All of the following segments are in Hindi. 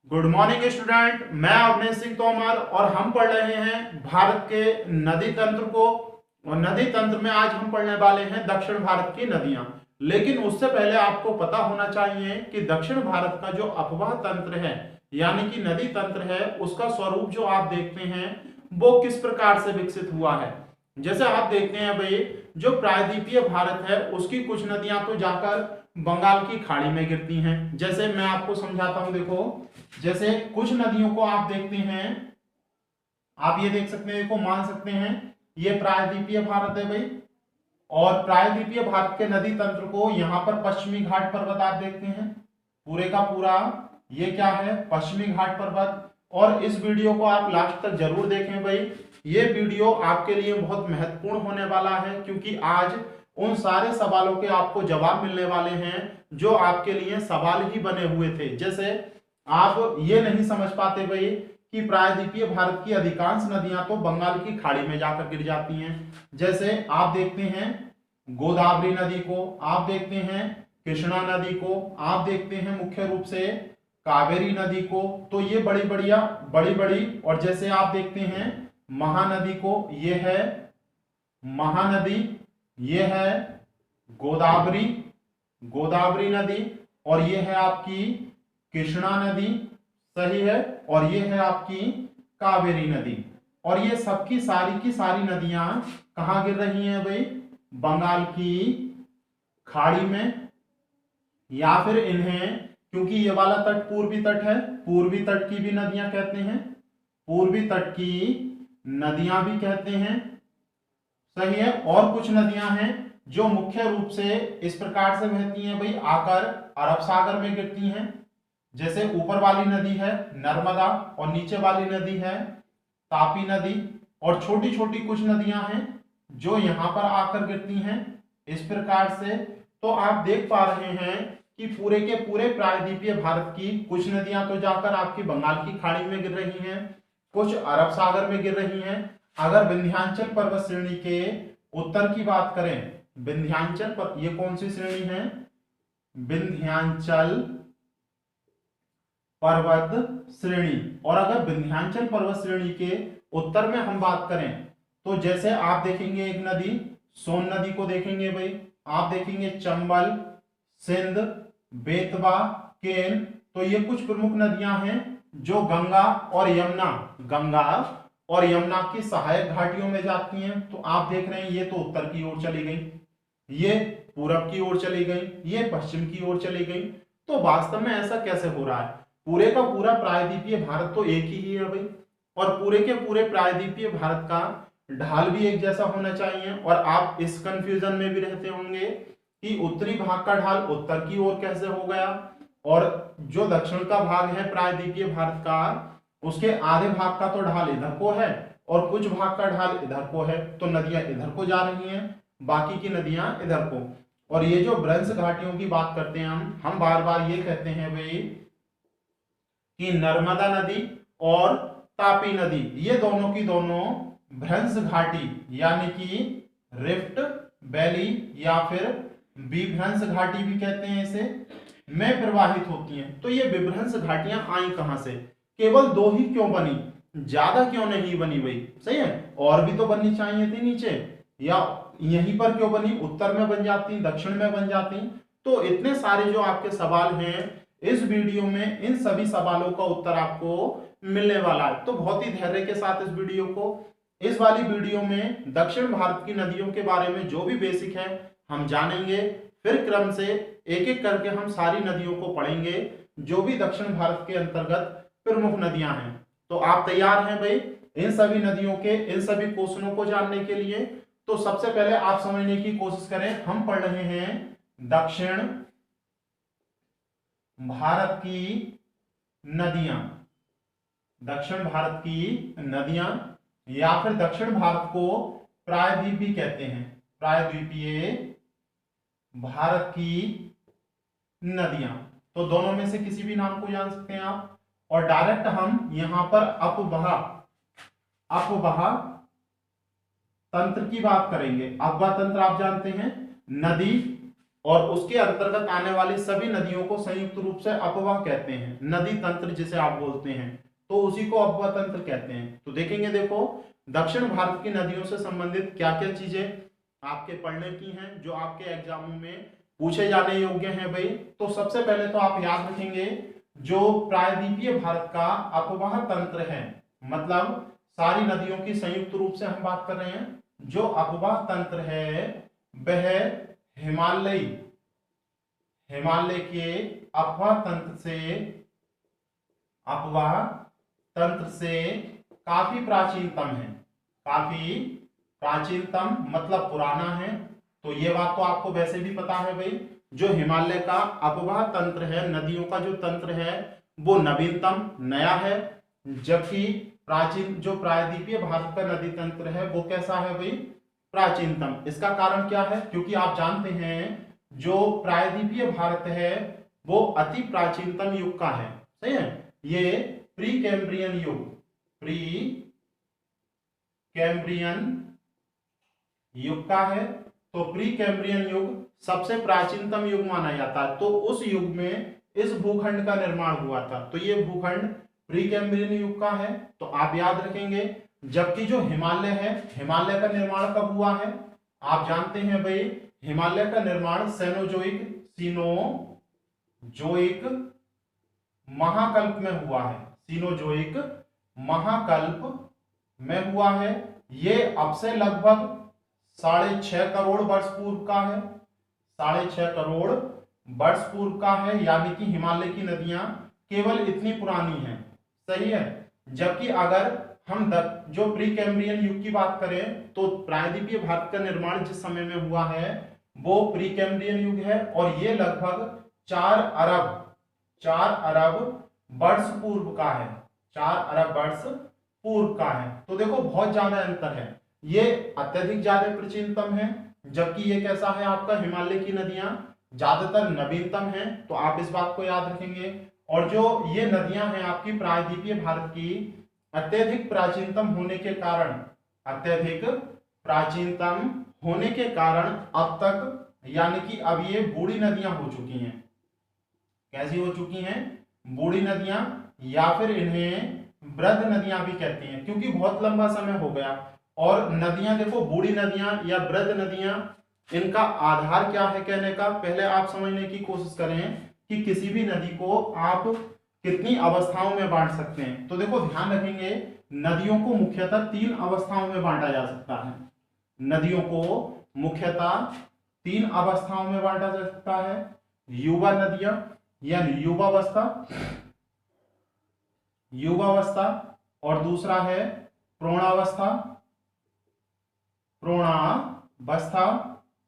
Good morning student. मैं अवनीश सिंह तोमर और हम पढ़ रहे हैं भारत के नदी तंत्र को। और नदी तंत्र में आज हम पढ़ने वाले हैं दक्षिण भारत की नदियां। लेकिन उससे पहले आपको पता होना चाहिए कि दक्षिण भारत का जो अपवाह तंत्र है यानी कि नदी तंत्र है, उसका स्वरूप जो आप देखते हैं वो किस प्रकार से विकसित हुआ है। जैसे आप देखते हैं भाई, जो प्रायद्वीपीय भारत है उसकी कुछ नदियां तो जाकर बंगाल की खाड़ी में गिरती हैं। जैसे मैं आपको समझाता हूं, देखो जैसे कुछ नदियों को आप देखते हैं, आप ये देख सकते हैं, देखो मान सकते हैं ये प्रायद्वीपीय भारत है भाई। और प्रायद्वीपीय भारत के नदी तंत्र को यहाँ पर पश्चिमी घाट पर्वत आप देखते हैं, पूरे का पूरा ये क्या है, पश्चिमी घाट पर्वत। और इस वीडियो को आप लास्ट तक जरूर देखें भाई, ये वीडियो आपके लिए बहुत महत्वपूर्ण होने वाला है, क्योंकि आज उन सारे सवालों के आपको जवाब मिलने वाले हैं जो आपके लिए सवाल ही बने हुए थे। जैसे आप ये नहीं समझ पाते भाई कि प्रायद्वीपीय भारत की अधिकांश नदियां तो बंगाल की खाड़ी में जाकर गिर जाती हैं। जैसे आप देखते हैं गोदावरी नदी को, आप देखते हैं कृष्णा नदी को, आप देखते हैं मुख्य रूप से कावेरी नदी को। तो ये बड़ी बड़ी, और जैसे आप देखते हैं महानदी को, ये है महानदी, ये है गोदावरी गोदावरी नदी, और ये है आपकी कृष्णा नदी, सही है, और ये है आपकी कावेरी नदी। और ये सबकी सारी की सारी नदियां कहां गिर रही हैं भाई, बंगाल की खाड़ी में। या फिर इन्हें, क्योंकि ये वाला तट पूर्वी तट है, पूर्वी तट की भी नदियां कहते हैं, पूर्वी तट की नदियां भी कहते हैं, सही है। और कुछ नदियां हैं जो मुख्य रूप से इस प्रकार से बहती हैं भाई, आकर अरब सागर में गिरती हैं। जैसे ऊपर वाली नदी है नर्मदा, और नीचे वाली नदी है तापी नदी। और छोटी छोटी कुछ नदियां हैं जो यहां पर आकर गिरती हैं इस प्रकार से। तो आप देख पा रहे हैं कि पूरे के पूरे प्रायद्वीपीय भारत की कुछ नदियां तो जाकर आपकी बंगाल की खाड़ी में गिर रही हैं, कुछ अरब सागर में गिर रही हैं। अगर विंध्याचल पर्वत श्रेणी के उत्तर की बात करें, विंध्याचल पर, ये कौन सी श्रेणी है, विंध्याचल पर्वत श्रेणी। और अगर विंध्याचल पर्वत श्रेणी के उत्तर में हम बात करें तो जैसे आप देखेंगे एक नदी, सोन नदी को देखेंगे भाई, आप देखेंगे चंबल, सिंध, बेतवा, केन। तो ये कुछ प्रमुख नदियां हैं जो गंगा और यमुना की सहायक घाटियों में जाती हैं। तो आप देख रहे हैं ये तो उत्तर की ओर चली गई, ये पूरब की ओर चली गई, ये पश्चिम की ओर चली गई। तो वास्तव में ऐसा कैसे हो रहा है, पूरे का पूरा प्रायद्वीपीय भारत तो एक ही है भाई, और पूरे के पूरे प्रायद्वीपीय भारत का ढाल भी एक जैसा होना चाहिए। और आप इस कंफ्यूजन में भी रहते होंगे कि उत्तरी भाग का ढाल उत्तर की ओर कैसे हो गया, और जो दक्षिण का भाग है प्रायद्वीपीय भारत का, उसके आधे भाग का तो ढाल इधर को है और कुछ भाग का ढाल इधर को है। तो नदियां इधर को जा रही हैं, बाकी की नदियां इधर को। और ये जो भ्रंश घाटियों की बात करते हैं हम बार बार ये कहते हैं भाई कि नर्मदा नदी और तापी नदी, ये दोनों की दोनों भ्रंश घाटी यानी कि रिफ्ट वैली या फिर विभ्रंश घाटी भी कहते हैं इसे, में प्रवाहित होती हैं। तो ये विभ्रंश घाटियां आई कहां से, केवल दो ही क्यों बनी, ज्यादा क्यों नहीं बनी भाई, सही है, और भी तो बननी चाहिए थी नीचे, या यहीं पर क्यों बनी, उत्तर में बन जाती, दक्षिण में बन जाती। तो इतने सारे जो आपके सवाल हैं इस वीडियो में, इन सभी सवालों का उत्तर आपको मिलने वाला है। तो बहुत ही धैर्य के साथ इस वीडियो को, इस वाली वीडियो में दक्षिण भारत की नदियों के बारे में जो भी बेसिक है हम जानेंगे, फिर क्रम से एक एक करके हम सारी नदियों को पढ़ेंगे जो भी दक्षिण भारत के अंतर्गत प्रमुख नदियां हैं। तो आप तैयार हैं भाई इन सभी नदियों के इन सभी क्वेश्चनों को जानने के लिए। तो सबसे पहले आप समझने की कोशिश करें, हम पढ़ रहे हैं दक्षिण भारत की नदियां, दक्षिण भारत की नदियां, या फिर दक्षिण भारत को प्रायद्वीप भी कहते हैं, प्रायद्वीपीय भारत की नदियां। तो दोनों में से किसी भी नाम को जान सकते हैं आप। और डायरेक्ट हम यहां पर अपवहा तंत्र की बात करेंगे। अपवहा तंत्र आप जानते हैं, नदी और उसके अंतर्गत आने वाली सभी नदियों को संयुक्त रूप से अपवाह कहते हैं, नदी तंत्र जिसे आप बोलते हैं, तो उसी को अपवाह तंत्र कहते हैं। तो देखेंगे, देखो दक्षिण भारत की नदियों से संबंधित क्या क्या चीजें आपके पढ़ने की हैं जो आपके एग्जामों में पूछे जाने योग्य हैं भाई। तो सबसे पहले तो आप याद रखेंगे, जो प्रायद्वीपीय भारत का अपवाह तंत्र है, मतलब सारी नदियों की संयुक्त रूप से हम बात कर रहे हैं, जो अपवाह तंत्र है वह हिमालय के अपवाह तंत्र से काफी प्राचीनतम है। काफी प्राचीनतम मतलब पुराना है। तो ये बात तो आपको वैसे भी पता है भाई, जो हिमालय का अपवाह तंत्र है, नदियों का जो तंत्र है वो नवीनतम नया है, जबकि जो प्रायद्वीपीय भारत का नदी तंत्र है वो कैसा है भाई, प्राचीनतम। इसका कारण क्या है, क्योंकि आप जानते हैं जो प्रायद्वीपीय भारत है वो अति प्राचीनतम युग का है, सही है। ये प्री कैम्ब्रियन युग का है। तो प्री कैम्ब्रियन युग सबसे प्राचीनतम युग माना जाता है। तो उस युग में इस भूखंड का निर्माण हुआ था, तो ये भूखंड प्री कैम्ब्रियन युग का है। तो आप याद रखेंगे, जबकि जो हिमालय है, हिमालय का निर्माण कब हुआ है, आप जानते हैं भाई, हिमालय का निर्माण सीनोजोइक महाकल्प में हुआ है। सीनोजोइक महाकल्प में हुआ है। ये अब से लगभग 6.5 करोड़ वर्ष पूर्व का है। 6.5 करोड़ वर्ष पूर्व का है, यानी कि हिमालय की नदियां केवल इतनी पुरानी हैं, सही है। जबकि अगर हम जो प्री कैम्ब्रियन युग की बात करें, तो प्रायद्वीपीय भारत का निर्माण जिस समय में हुआ है वो प्री कैम्ब्रियन युग है, और ये लगभग 4 अरब वर्ष पूर्व का है। 4 अरब वर्ष पूर्व का है। तो देखो बहुत ज्यादा अंतर है, ये अत्यधिक ज्यादा प्राचीनतम है, जबकि ये कैसा है, आपका हिमालय की नदियां ज्यादातर नवीनतम हैं। तो आप इस बात को याद रखेंगे। और जो ये नदियां हैं आपकी प्रायद्वीपीय भारत की, अत्यधिक प्राचीनतम होने के कारण अब तक, यानी कि अब ये बूढ़ी नदियां हो चुकी हैं। कैसी हो चुकी हैं, बूढ़ी नदियां, या फिर इन्हें वृद्ध नदियां भी कहते हैं, क्योंकि बहुत लंबा समय हो गया। और नदियां देखो, बूढ़ी नदियां या वृद्ध नदियां, इनका आधार क्या है कहने का, पहले आप समझने की कोशिश करें कि किसी भी नदी को आप कितनी अवस्थाओं में बांट सकते हैं। तो देखो ध्यान रखेंगे, नदियों को मुख्यतः 3 अवस्थाओं में बांटा जा सकता है। नदियों को मुख्यतः 3 अवस्थाओं में बांटा जा सकता है। युवा नदियां यानी युवावस्था, और दूसरा है प्रौढ़ावस्था,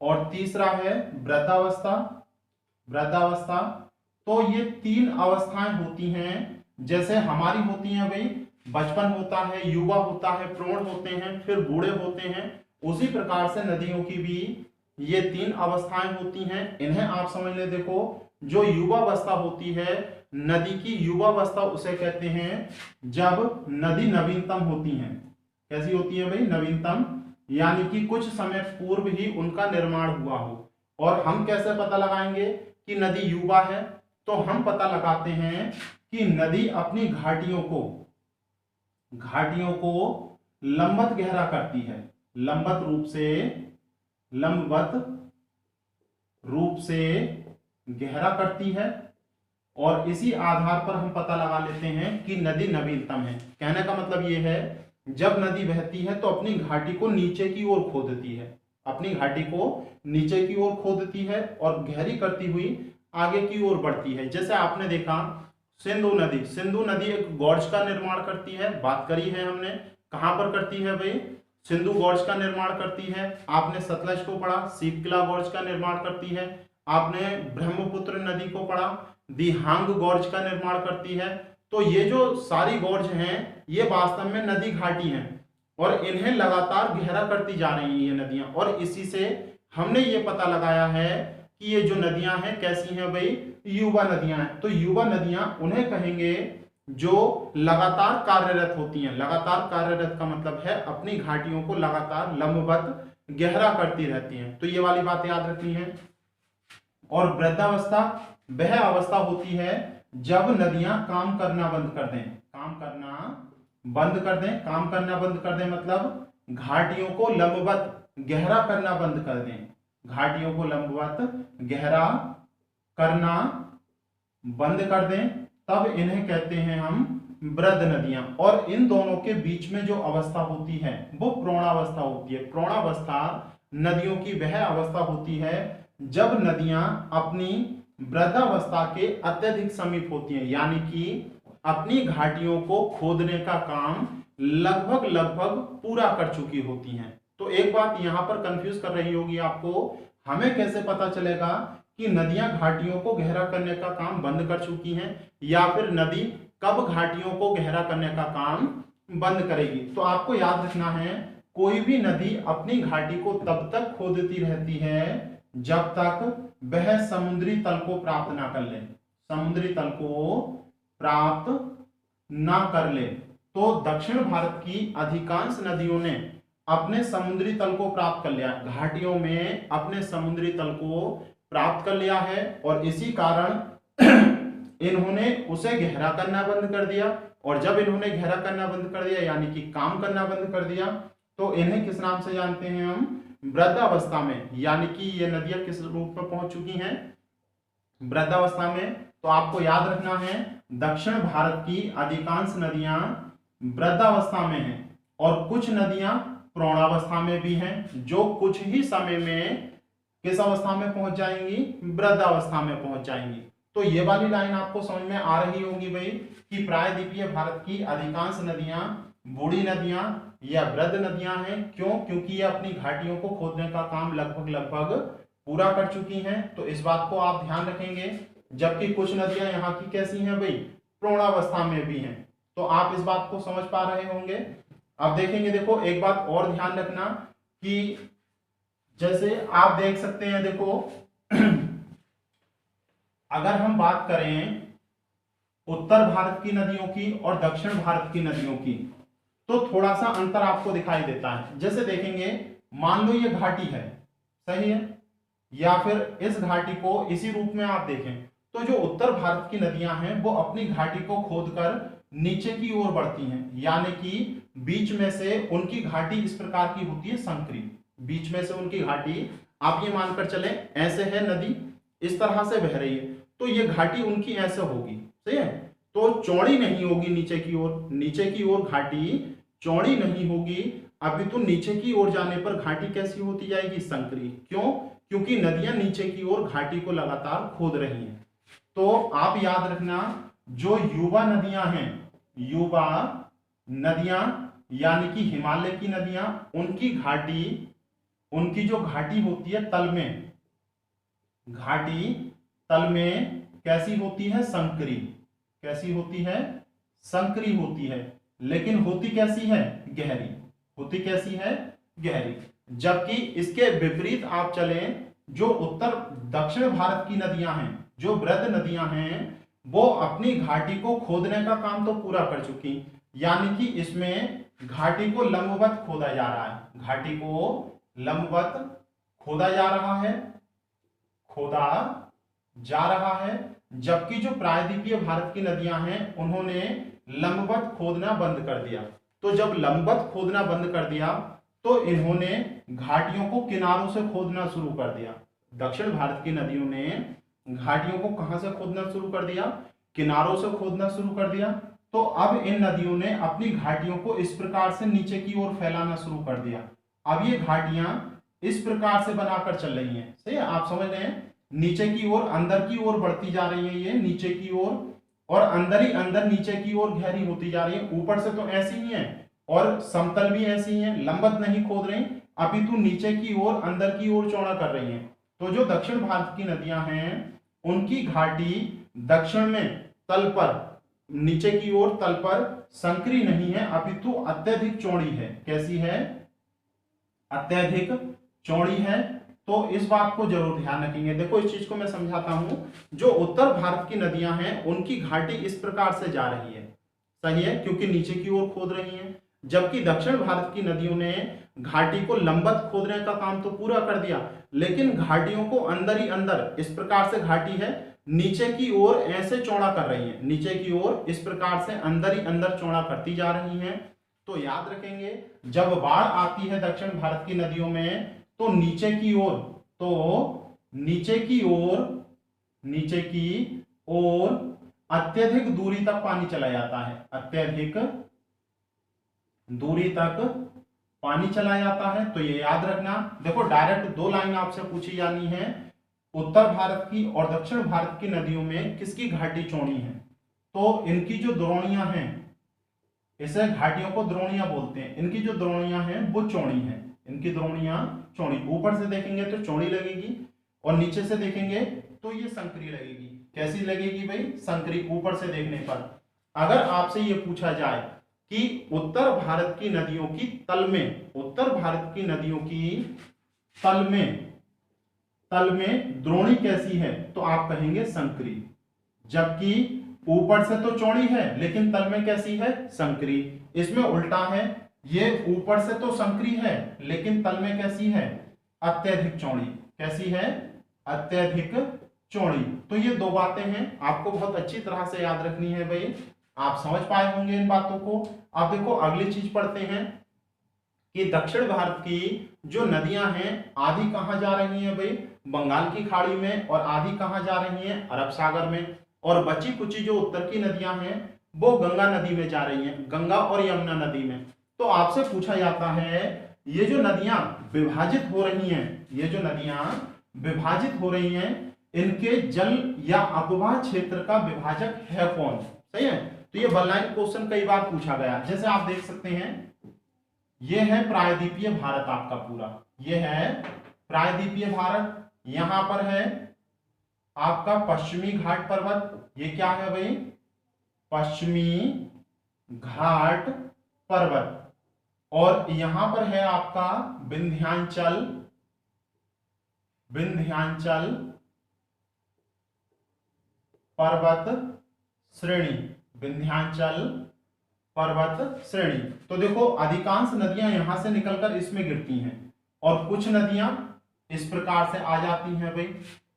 और तीसरा है वृद्धावस्था। तो ये 3 अवस्थाएं होती हैं, जैसे हमारी होती हैं भाई, बचपन होता है, युवा होता है, प्रौढ़ होते हैं, फिर बूढ़े होते हैं। उसी प्रकार से नदियों की भी ये 3 अवस्थाएं होती हैं। इन्हें आप समझ ले। देखो, जो युवावस्था होती है, नदी की युवावस्था उसे कहते हैं जब नदी नवीनतम होती है। कैसी होती है भाई, नवीनतम, यानी कि कुछ समय पूर्व ही उनका निर्माण हुआ हो। और हम कैसे पता लगाएंगे कि नदी युवा है, तो हम पता लगाते हैं कि नदी अपनी घाटियों को लंबवत गहरा करती है, लंबवत रूप से गहरा करती है, और इसी आधार पर हम पता लगा लेते हैं कि नदी नवीनतम है। कहने का मतलब ये है, जब नदी बहती है तो अपनी घाटी को नीचे की ओर खोदती है, और गहरी करती हुई आगे की ओर बढ़ती है। जैसे आपने देखा सिंधु नदी एक गॉर्ज का निर्माण करती है, बात करी है हमने, कहां पर करती है भाई, सिंधु गॉर्ज का निर्माण करती है। आपने सतलज को पढ़ा, शीतकिला गॉर्ज का निर्माण करती है। आपने ब्रह्मपुत्र नदी को पढ़ा, दिहांग गॉर्ज का निर्माण करती है। तो ये जो सारी गॉर्ज हैं, ये वास्तव में नदी घाटी हैं, और इन्हें लगातार गहरा करती जा रही हैं ये नदियां। और इसी से हमने ये पता लगाया है कि ये जो नदियां हैं कैसी हैं भाई, युवा नदियां हैं। तो युवा नदियां उन्हें कहेंगे जो लगातार कार्यरत होती हैं। लगातार कार्यरत का मतलब है अपनी घाटियों को लगातार लंबवत गहरा करती रहती हैं। तो ये वाली बात याद रखनी है। और वृद्धावस्था वह अवस्था होती है जब नदियां काम करना बंद कर दें। काम करना बंद कर दें, काम करना बंद कर दें मतलब घाटियों को लंबवत गहरा करना बंद कर दें। घाटियों को लंबवत गहरा करना बंद कर दें, तब इन्हें कहते हैं हम वृद्ध नदियां। और इन दोनों के बीच में जो अवस्था होती है वो प्रोणावस्था होती है। प्रोणावस्था नदियों की वह अवस्था होती है जब नदियां अपनी वृद्धावस्था के अत्यधिक समीप होती हैं, यानी कि अपनी घाटियों को खोदने का काम लगभग लगभग पूरा कर चुकी होती हैं। तो एक बात यहां पर कंफ्यूज कर रही होगी आपको, हमें कैसे पता चलेगा कि नदियां घाटियों को गहरा करने का काम बंद कर चुकी हैं, या फिर नदी कब घाटियों को गहरा करने का काम बंद करेगी? तो आपको याद रखना है, कोई भी नदी अपनी घाटी को तब तक खोदती रहती है जब तक वह समुद्री तल को प्राप्त ना कर ले। समुद्री तल को प्राप्त ना कर ले। तो दक्षिण भारत की अधिकांश नदियों ने अपने समुद्री तल को प्राप्त कर लिया, घाटियों में अपने समुद्री तल को प्राप्त कर लिया है, और इसी कारण इन्होंने उसे गहरा करना बंद कर दिया। और जब इन्होंने गहरा करना बंद कर दिया यानी कि काम करना बंद कर दिया, तो इन्हें किस नाम से जानते हैं हम? वृद्धावस्था में। यानी कि ये नदियां किस रूप में पहुंच चुकी हैं? वृद्धावस्था में। तो आपको याद रखना है, दक्षिण भारत की अधिकांश नदियां वृद्धावस्था में हैं, और कुछ नदियां प्रौढ़ावस्था में भी हैं, जो कुछ ही समय में किस अवस्था में पहुंच जाएंगी? वृद्धावस्था में पहुंच जाएंगी। तो ये वाली लाइन आपको समझ में आ रही होगी भाई, कि प्रायद्वीपीय भारत की अधिकांश नदियां बूढ़ी नदियां या वृद्ध नदियां हैं। क्यों? क्योंकि ये अपनी घाटियों को खोदने का काम लगभग लगभग पूरा कर चुकी हैं। तो इस बात को आप ध्यान रखेंगे। जबकि कुछ नदियां यहाँ की कैसी हैं भाई? प्रौढ़ावस्था में भी हैं। तो आप इस बात को समझ पा रहे होंगे। अब देखेंगे, देखो एक बात और ध्यान रखना कि जैसे आप देख सकते हैं, देखो अगर हम बात करें उत्तर भारत की नदियों की और दक्षिण भारत की नदियों की, तो थोड़ा सा अंतर आपको दिखाई देता है। जैसे देखेंगे, मान लो ये घाटी है, सही है, या फिर इस घाटी को इसी रूप में आप देखें, तो जो उत्तर भारत की नदियां हैं वो अपनी घाटी को खोदकर नीचे की ओर बढ़ती हैं, यानी कि बीच में से उनकी घाटी इस प्रकार की होती है संकरी। बीच में से उनकी घाटी, आप ये मानकर चले ऐसे है नदी, इस तरह से बह रही है, तो ये घाटी उनकी ऐसे होगी, सही है। तो चौड़ी नहीं होगी नीचे की ओर, नीचे की ओर घाटी चौड़ी नहीं होगी, अभी तो नीचे की ओर जाने पर घाटी कैसी होती जाएगी? संकरी। क्यों? क्योंकि नदियां नीचे की ओर घाटी को लगातार खोद रही हैं। तो आप याद रखना, जो युवा नदियां हैं, युवा नदियां यानी कि हिमालय की नदियां, उनकी घाटी, उनकी जो घाटी होती है तल में, घाटी तल में कैसी होती है? संकरी। कैसी होती है? संकरी होती है। लेकिन होती कैसी है? गहरी। होती कैसी है? गहरी। जबकि इसके विपरीत आप चलें, जो उत्तर दक्षिण भारत की नदियां हैं, जो वृद्ध नदियां हैं, वो अपनी घाटी को खोदने का काम तो पूरा कर चुकी, यानी कि इसमें घाटी को लंबवत खोदा जा रहा है। घाटी को लंबवत खोदा जा रहा है, खोदा जा रहा है। जबकि जो प्रायद्वीपीय भारत की नदियां हैं, उन्होंने लंबवत खोदना बंद कर दिया। तो जब लंबवत खोदना बंद कर दिया, तो इन्होंने घाटियों को किनारों से खोदना शुरू कर दिया। दक्षिण भारत की नदियों ने घाटियों को कहां से खोदना शुरू कर दिया? किनारों से खोदना शुरू कर दिया। तो अब इन नदियों ने अपनी घाटियों को इस प्रकार से नीचे की ओर फैलाना शुरू कर दिया। अब ये घाटियां इस प्रकार से बनाकर चल रही हैं, सही है, आप समझ रहे हैं, नीचे की ओर, अंदर की ओर बढ़ती जा रही है, ये नीचे की ओर, और अंदर ही अंदर नीचे की ओर गहरी होती जा रही है। ऊपर से तो ऐसी ही है और समतल भी ऐसी ही है, लंबवत नहीं खोद रही, अपितु नीचे की ओर, अंदर की ओर चौड़ा कर रही है। तो जो दक्षिण भारत की नदियां हैं, उनकी घाटी दक्षिण में तल पर, नीचे की ओर तल पर संकरी नहीं है, अपितु अत्यधिक चौड़ी है। कैसी है? अत्यधिक चौड़ी है। तो इस बात को जरूर ध्यान रखेंगे। देखो इस चीज को मैं समझाता हूं, जो उत्तर भारत की नदियां हैं, उनकी घाटी इस प्रकार से जा रही है, सही है, क्योंकि नीचे की ओर खोद रही हैं। जबकि दक्षिण भारत की नदियों ने घाटी को लंबवत खोदने का काम तो पूरा कर दिया, लेकिन घाटियों को अंदर ही अंदर, इस प्रकार से घाटी है नीचे की ओर ऐसे चौड़ा कर रही है, नीचे की ओर इस प्रकार से अंदर ही अंदर चौड़ा करती जा रही हैं। तो याद रखेंगे, जब बाढ़ आती है दक्षिण भारत की नदियों में तो नीचे की ओर, तो नीचे की ओर अत्यधिक दूरी तक पानी चला जाता है, अत्यधिक दूरी तक पानी चला जाता है। तो ये याद रखना। देखो डायरेक्ट दो लाइन आपसे पूछी जानी है, उत्तर भारत की और दक्षिण भारत की नदियों में किसकी घाटी चौड़ी है, तो इनकी जो द्रोणियां हैं, इसे घाटियों को द्रोणियां बोलते हैं, इनकी जो द्रोणियां हैं वो चौड़ी हैं, इनकी द्रोणियां चौड़ी, ऊपर से देखेंगे तो चौड़ी लगेगी और नीचे से देखेंगे तो ये संकरी लगेगी। कैसी लगेगी भाई? संकरी, ऊपर से देखने पर। अगर आपसे ये पूछा जाए कि उत्तर भारत की नदियों की तल में, उत्तर भारत की नदियों की तल में द्रोणी कैसी है, तो आप कहेंगे संकरी, जबकि ऊपर से तो चौड़ी है लेकिन तल में कैसी है? संकरी। इसमें उल्टा है, ये ऊपर से तो संकरी है लेकिन तल में कैसी है? अत्यधिक चौड़ी। कैसी है? अत्यधिक चौड़ी। तो ये दो बातें हैं, आपको बहुत अच्छी तरह से याद रखनी है भाई, आप समझ पाए होंगे इन बातों को। अब देखो अगली चीज पढ़ते हैं कि दक्षिण भारत की जो नदियां हैं आधी कहां जा रही हैं भाई? बंगाल की खाड़ी में, और आधी कहां जा रही हैं? अरब सागर में। और बची कुची जो उत्तर की नदियां हैं वो गंगा नदी में जा रही हैं, गंगा और यमुना नदी में। तो आपसे पूछा जाता है ये जो नदियां विभाजित हो रही हैं, ये जो नदियां विभाजित हो रही हैं, इनके जल या अपवाह क्षेत्र का विभाजक है कौन? सही है। तो ये वन लाइन क्वेश्चन कई बार पूछा गया। जैसे आप देख सकते हैं, ये है प्रायद्वीपीय भारत आपका पूरा, ये है प्रायद्वीपीय भारत। यहां पर है आपका पश्चिमी घाट पर्वत, ये क्या है भाई? पश्चिमी घाट पर्वत। और यहां पर है आपका विंध्याचल पर्वत श्रेणी, विंध्याचल पर्वत श्रेणी। तो देखो अधिकांश नदियां यहां से निकलकर इसमें गिरती हैं और कुछ नदियां इस प्रकार से आ जाती हैं भाई,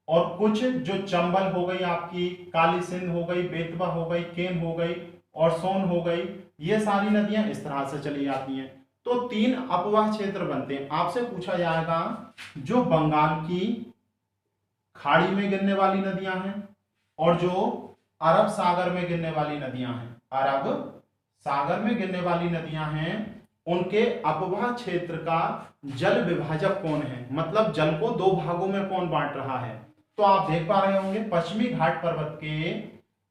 और कुछ जो चंबल हो गई आपकी, काली सिंध हो गई, बेतवा हो गई, केन हो गई और सोन हो गई, ये सारी नदियां इस तरह से चली जाती हैं। तो तीन अपवाह क्षेत्र बनते हैं। आपसे पूछा जाएगा जो बंगाल की खाड़ी में गिरने वाली नदियां हैं और जो अरब सागर में गिरने वाली नदियां हैं, अरब सागर में गिरने वाली नदियां हैं, उनके अपवाह क्षेत्र का जल विभाजक कौन है, मतलब जल को दो भागों में कौन बांट रहा है। तो आप देख पा रहे होंगे पश्चिमी घाट पर्वत के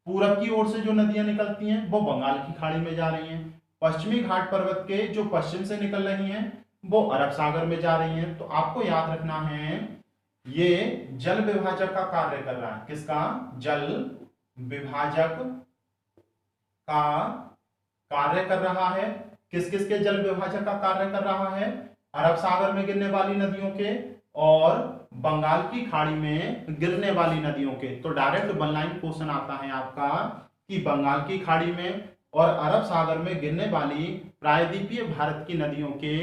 पूरब की ओर से जो नदियां निकलती हैं वो बंगाल की खाड़ी में जा रही हैं, पश्चिमी घाट पर्वत के जो पश्चिम से निकल रही हैं वो अरब सागर में जा रही हैं। तो आपको याद रखना है ये जल विभाजक का कार्य कर रहा है। किसका? जल विभाजक का कार्य कर रहा है। किस किस के जल विभाजक का कार्य कर रहा है? अरब सागर में गिरने वाली नदियों के और बंगाल की खाड़ी में गिरने वाली नदियों के। तो डायरेक्ट वन लाइन क्वेश्चन आता है आपका कि बंगाल की खाड़ी में और अरब सागर में गिरने वाली प्रायद्वीपीय भारत की नदियों के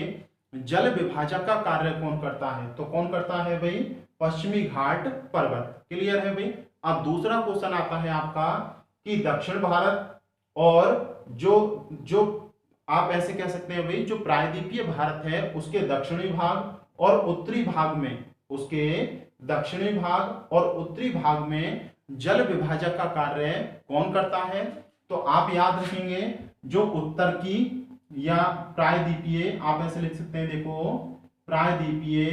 जल विभाजक का कार्य कौन करता है? तो कौन करता है भाई? पश्चिमी घाट पर्वत। क्लियर है भाई। अब दूसरा क्वेश्चन आता है आपका कि दक्षिण भारत और जो आप ऐसे कह सकते हैं भाई जो प्रायद्वीपीय भारत है उसके दक्षिणी भाग और उत्तरी भाग में, उसके दक्षिणी भाग और उत्तरी भाग में जल विभाजक का कार्य कौन करता है? तो आप याद रखेंगे जो उत्तर की या प्रायद्वीपीय, आप ऐसे लिख सकते हैं, देखो प्रायद्वीपीय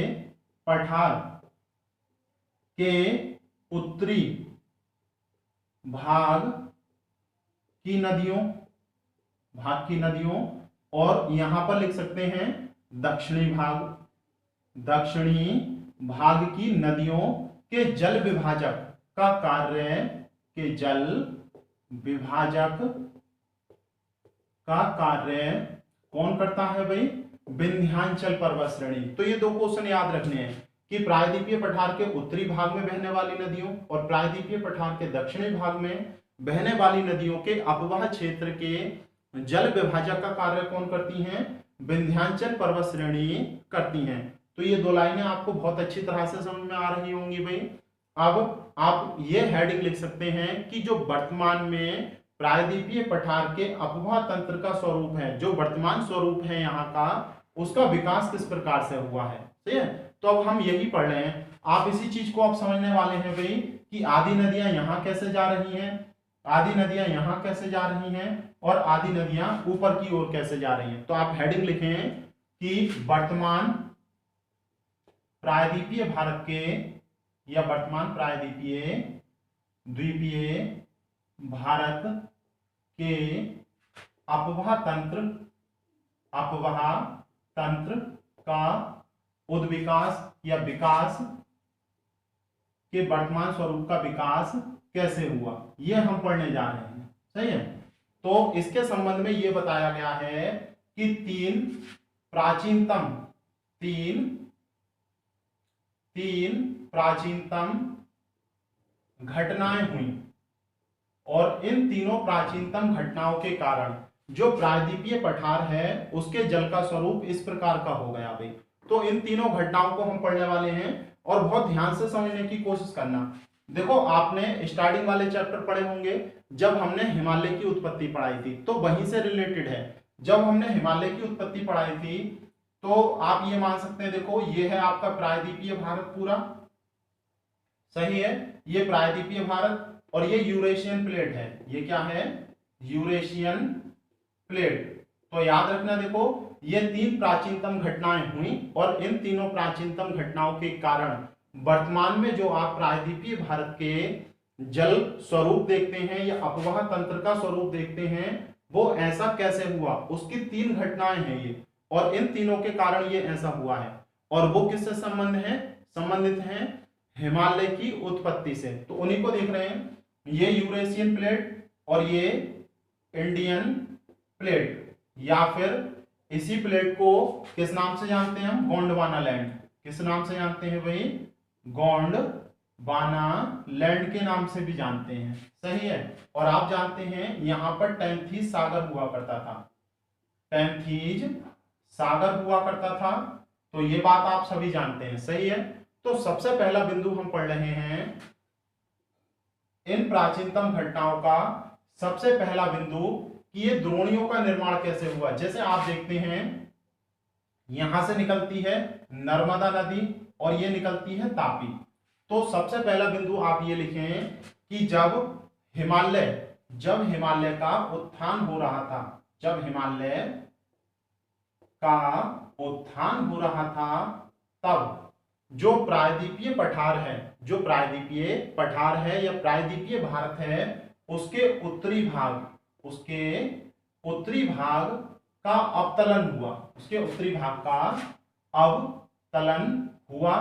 पठार के उत्तरी भाग की नदियों और यहां पर लिख सकते हैं दक्षिणी भाग की नदियों के जल विभाजक का कार्य, के जल विभाजक का कार्य कौन करता है भाई? विंध्याचल पर्वत श्रेणी। तो ये दो क्वेश्चन याद रखने हैं कि प्रायद्वीपीय पठार के उत्तरी भाग में बहने वाली नदियों और प्रायद्वीपीय पठार के दक्षिणी भाग में बहने वाली नदियों के अपवाह क्षेत्र के जल विभाजक का कार्य कौन करती हैं? विंध्याचल पर्वत श्रेणी करती हैं। तो ये 2 लाइनें आपको बहुत अच्छी तरह से समझ में आ रही होंगी भाई। अब आप ये हेडिंग लिख सकते हैं कि जो वर्तमान में प्रायद्वीपीय पठार के अपवाह तंत्र का स्वरूप है, जो वर्तमान स्वरूप है यहाँ का, उसका विकास किस प्रकार से हुआ है। ठीक है, तो अब हम यही पढ़ रहे हैं। आप इसी चीज को आप समझने वाले हैं भाई कि आदि नदियां यहाँ कैसे जा रही हैं, आदि नदियां यहाँ कैसे जा रही हैं, और आदि नदियां ऊपर की ओर कैसे जा रही हैं। तो आप हेडिंग लिखें कि वर्तमान प्रायद्वीपीय भारत के, या वर्तमान प्रायद्वीपीय द्वीपीय भारत के अपवाह तंत्र का उद्विकास या विकास के वर्तमान स्वरूप का विकास कैसे हुआ, ये हम पढ़ने जा रहे हैं। सही है, तो इसके संबंध में ये बताया गया है कि तीन प्राचीनतम घटनाएं हुई, और इन तीनों प्राचीनतम घटनाओं के कारण जो प्रायद्वीपीय पठार है उसके जल का स्वरूप इस प्रकार का हो गया भाई। तो इन तीनों घटनाओं को हम पढ़ने वाले हैं, और बहुत ध्यान से समझने की कोशिश करना। देखो, आपने स्टार्टिंग वाले चैप्टर पढ़े होंगे जब हमने हिमालय की उत्पत्ति पढ़ाई थी, तो वहीं से रिलेटेड है। जब हमने हिमालय की उत्पत्ति पढ़ाई थी तो आप ये मान सकते हैं, देखो ये है आपका प्रायद्वीपीय भारत पूरा, सही है, ये प्रायद्वीपीय भारत, और ये यूरेशियन प्लेट है। ये क्या है? Eurasian plate. तो याद रखना, देखो ये 3 प्राचीनतम घटनाएं हुई, और इन तीनों प्राचीनतम घटनाओं के कारण वर्तमान में जो आप प्रायद्वीपीय भारत के जल स्वरूप देखते हैं या अपवाह तंत्र का स्वरूप देखते हैं, वो ऐसा कैसे हुआ, उसकी 3 घटनाएं हैं ये, और इन तीनों के कारण ये ऐसा हुआ है। और वो किससे संबंधित हैं? हिमालय की उत्पत्ति से। तो उन्हीं को देख रहे हैं, ये यूरेशियन प्लेट और ये इंडियन प्लेट, या फिर इसी प्लेट को किस नाम से जानते हैं हम? गोंडवाना लैंड। किस नाम से जानते हैं भाई? गोंडवाना लैंड के नाम से भी जानते हैं। सही है, और आप जानते हैं यहां पर टैंथीज सागर हुआ करता था, टैंथीज सागर हुआ करता था। तो ये बात आप सभी जानते हैं। सही है, तो सबसे पहला बिंदु हम पढ़ रहे हैं इन प्राचीनतम घटनाओं का। सबसे पहला बिंदु कि ये द्रोणियों का निर्माण कैसे हुआ। जैसे आप देखते हैं यहां से निकलती है नर्मदा नदी और ये निकलती है तापी। तो सबसे पहला बिंदु आप ये लिखें कि जब हिमालय का उत्थान हो रहा था, जब हिमालय का उत्थान हो रहा था, तब जो प्रायद्वीपीय पठार है, जो प्रायद्वीपीय पठार है या प्रायद्वीपीय भारत है, उसके उत्तरी भाग का अवतलन हुआ, उसके उत्तरी भाग का अवतलन हुआ।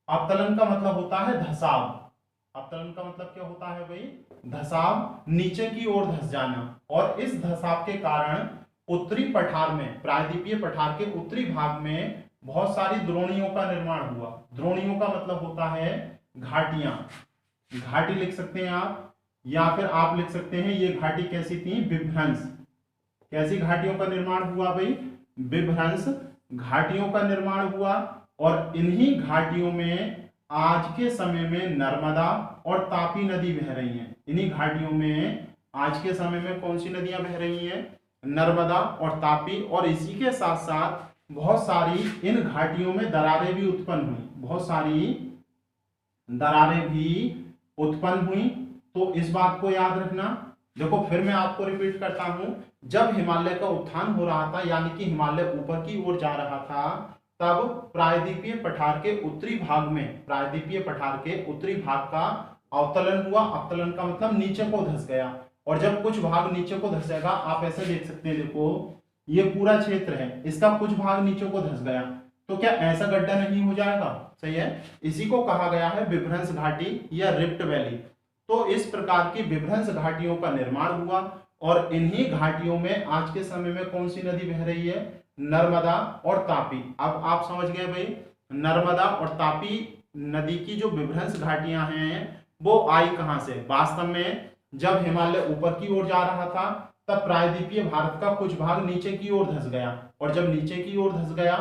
अवतलन का मतलब होता है धसाव। अवतलन का मतलब क्या होता है भाई? धसाव, नीचे की ओर धस जाना। और इस धसाव के कारण उत्तरी पठार में, प्रायद्वीपीय पठार के उत्तरी भाग में बहुत सारी द्रोणियों का निर्माण हुआ। द्रोणियों का मतलब होता है घाटियां। घाटी लिख सकते हैं आप, या फिर आप लिख सकते हैं ये घाटी कैसी थी? विभ्रंश। कैसी घाटियों का निर्माण हुआ भाई? विभ्रंश घाटियों का निर्माण हुआ। और इन्हीं घाटियों में आज के समय में नर्मदा और तापी नदी बह रही हैं। इन्हीं घाटियों में आज के समय में कौन सी नदियां बह रही हैं? नर्मदा और तापी। और इसी के साथ साथ बहुत सारी इन घाटियों में दरारें भी उत्पन्न हुई, बहुत सारी दरारें भी उत्पन्न हुई। तो इस बात को याद रखना। देखो, फिर मैं आपको रिपीट करता हूं, जब हिमालय का उत्थान हो रहा था, यानी कि हिमालय ऊपर की ओर जा रहा था, तब प्रायद्वीपीय पठार के उत्तरी भाग में, प्रायद्वीपीय पठार के उत्तरी भाग का अवतलन हुआ। अवतलन का मतलब नीचे को धस गया। और जब कुछ भाग नीचे को धसेगा, आप ऐसे देख सकते हैं, देखो ये पूरा क्षेत्र है, इसका कुछ भाग नीचे को धस गया, तो क्या ऐसा गड्ढा नहीं हो जाएगा? सही है, इसी को कहा गया है विभ्रंश घाटी या रिफ्ट वैली। तो इस प्रकार की विभ्रंश घाटियों का निर्माण हुआ, और इन्हीं घाटियों में आज के समय में कौन सी नदी बह रही है? नर्मदा और तापी। अब आप समझ गए भाई, नर्मदा और तापी नदी की जो विभ्रंश घाटियां हैं वो आई कहां से? वास्तव में जब हिमालय ऊपर की ओर जा रहा था, तब प्रायद्वीपीय भारत का कुछ भाग नीचे की ओर धंस गया, और जब नीचे की ओर धंस गया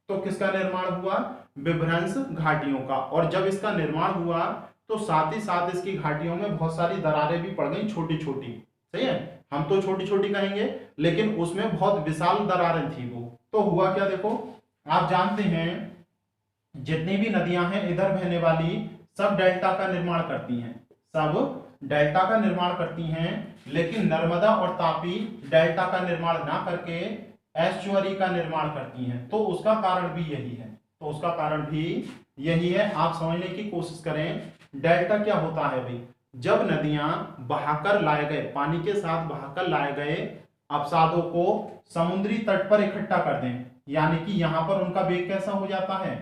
तो किसका निर्माण हुआ? विभ्रंश घाटियों का। और जब इसका निर्माण हुआ तो साथ ही साथ इसकी घाटियों में बहुत सारी दरारें भी पड़ गई, छोटी छोटी। सही है, हम तो छोटी छोटी कहेंगे, लेकिन उसमें बहुत विशाल दरारें थी वो। तो हुआ क्या, देखो आप जानते हैं जितनी भी नदियां हैं इधर बहने वाली, सब डेल्टा का निर्माण करती हैं, सब डेल्टा का निर्माण करती हैं, लेकिन नर्मदा और तापी डेल्टा का निर्माण ना करके एस्चुअरी का निर्माण करती हैं। तो उसका कारण भी यही है, तो उसका कारण भी यही है। आप समझने की कोशिश करें, डेल्टा क्या होता है भाई? जब नदियां बहाकर लाए गए, पानी के साथ बहाकर लाए गए अपसादों को समुद्री तट पर इकट्ठा कर दें, यानी कि यहां पर उनका वेग कैसा हो जाता है?